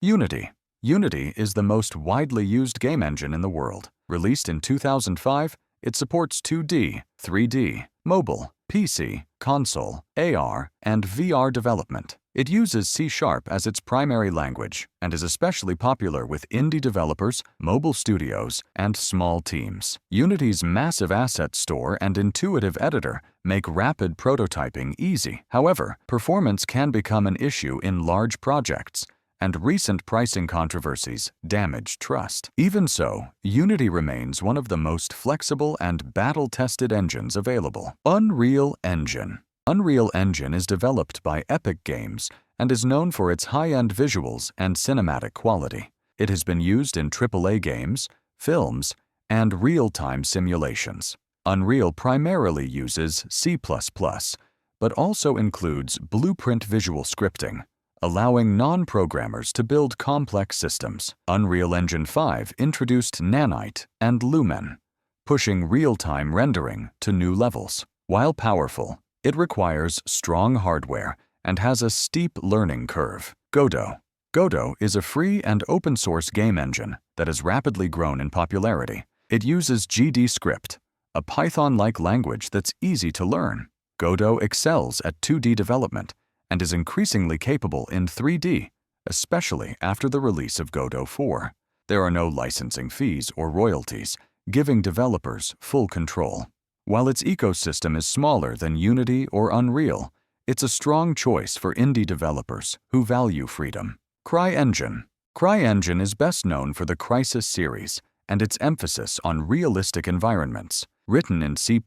Unity. Unity is the most widely used game engine in the world. Released in 2005, it supports 2D, 3D, mobile, PC, console, AR, and VR development. It uses C# as its primary language and is especially popular with indie developers, mobile studios, and small teams. Unity's massive asset store and intuitive editor make rapid prototyping easy. However, performance can become an issue in large projects, and recent pricing controversies damage trust. Even so, Unity remains one of the most flexible and battle-tested engines available. Unreal Engine. Unreal Engine is developed by Epic Games and is known for its high-end visuals and cinematic quality. It has been used in AAA games, films, and real-time simulations. Unreal primarily uses C++, but also includes blueprint visual scripting, allowing non-programmers to build complex systems. Unreal Engine 5 introduced Nanite and Lumen, pushing real-time rendering to new levels. While powerful, it requires strong hardware and has a steep learning curve. Godot. Godot is a free and open-source game engine that has rapidly grown in popularity. It uses GDScript, a Python-like language that's easy to learn. Godot excels at 2D development and is increasingly capable in 3D, especially after the release of Godot 4. There are no licensing fees or royalties, giving developers full control. While its ecosystem is smaller than Unity or Unreal, it's a strong choice for indie developers who value freedom. CryEngine. CryEngine is best known for the Crysis series and its emphasis on realistic environments. Written in C++,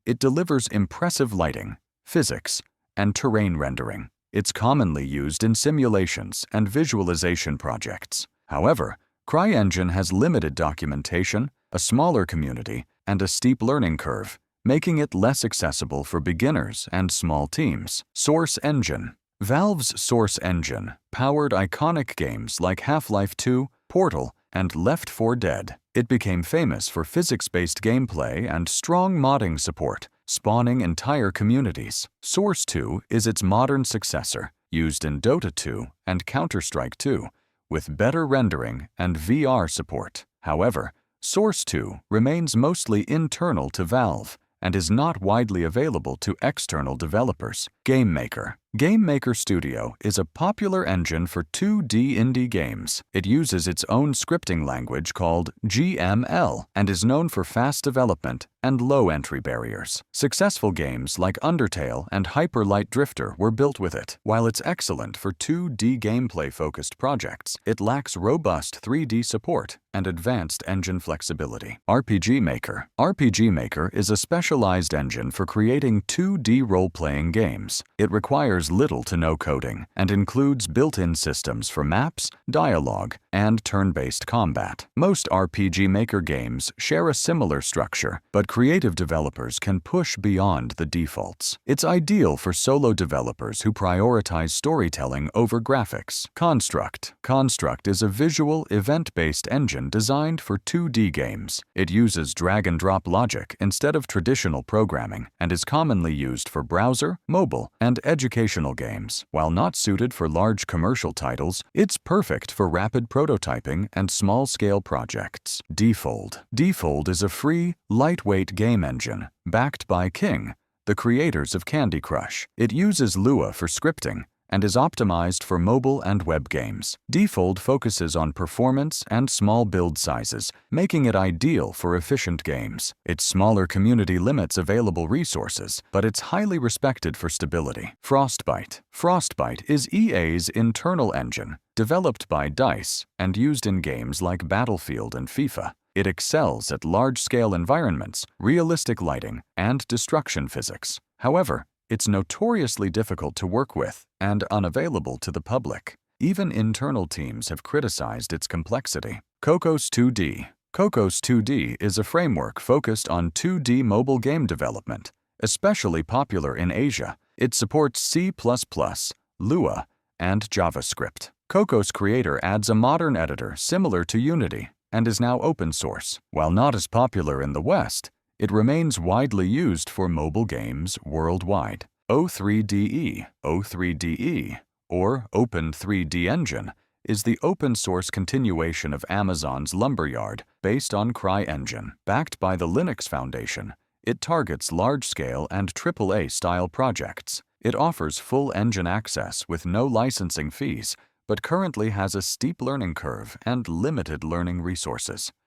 it delivers impressive lighting, physics, and terrain rendering. It's commonly used in simulations and visualization projects. However, CryEngine has limited documentation, a smaller community, and a steep learning curve, making it less accessible for beginners and small teams. Source Engine. Valve's Source Engine powered iconic games like Half-Life 2, Portal, and Left 4 Dead. It became famous for physics-based gameplay and strong modding support, spawning entire communities. Source 2 is its modern successor, used in Dota 2 and Counter-Strike 2, with better rendering and VR support. However, Source 2 remains mostly internal to Valve and is not widely available to external developers. GameMaker. GameMaker Studio is a popular engine for 2D indie games. It uses its own scripting language called GML and is known for fast development and low entry barriers. Successful games like Undertale and Hyper Light Drifter were built with it. While it's excellent for 2D gameplay-focused projects, it lacks robust 3D support and advanced engine flexibility. RPG Maker. RPG Maker is a specialized engine for creating 2D role-playing games. It requires little to no coding and includes built-in systems for maps, dialogue, and turn-based combat. Most RPG Maker games share a similar structure, but creative developers can push beyond the defaults. It's ideal for solo developers who prioritize storytelling over graphics. Construct. Construct is a visual, event-based engine designed for 2D games. It uses drag-and-drop logic instead of traditional programming and is commonly used for browser, mobile, and educational games. While not suited for large commercial titles, it's perfect for rapid prototyping and small-scale projects. Defold. Defold is a free, lightweight game engine backed by King, the creators of Candy Crush. It uses Lua for scripting and is optimized for mobile and web games. Defold focuses on performance and small build sizes, making it ideal for efficient games. Its smaller community limits available resources, but it's highly respected for stability. Frostbite. Frostbite is EA's internal engine, developed by DICE and used in games like Battlefield and FIFA. It excels at large-scale environments, realistic lighting, and destruction physics. However, it's notoriously difficult to work with and unavailable to the public. Even internal teams have criticized its complexity. Cocos 2D. Cocos 2D is a framework focused on 2D mobile game development, especially popular in Asia. It supports C++, Lua, and JavaScript. Cocos creator adds a modern editor similar to Unity and is now open source. While not as popular in the West, it remains widely used for mobile games worldwide. O3DE, or Open 3D Engine, is the open-source continuation of Amazon's Lumberyard based on CryEngine. Backed by the Linux Foundation, it targets large-scale and AAA-style projects. It offers full engine access with no licensing fees, but currently has a steep learning curve and limited learning resources.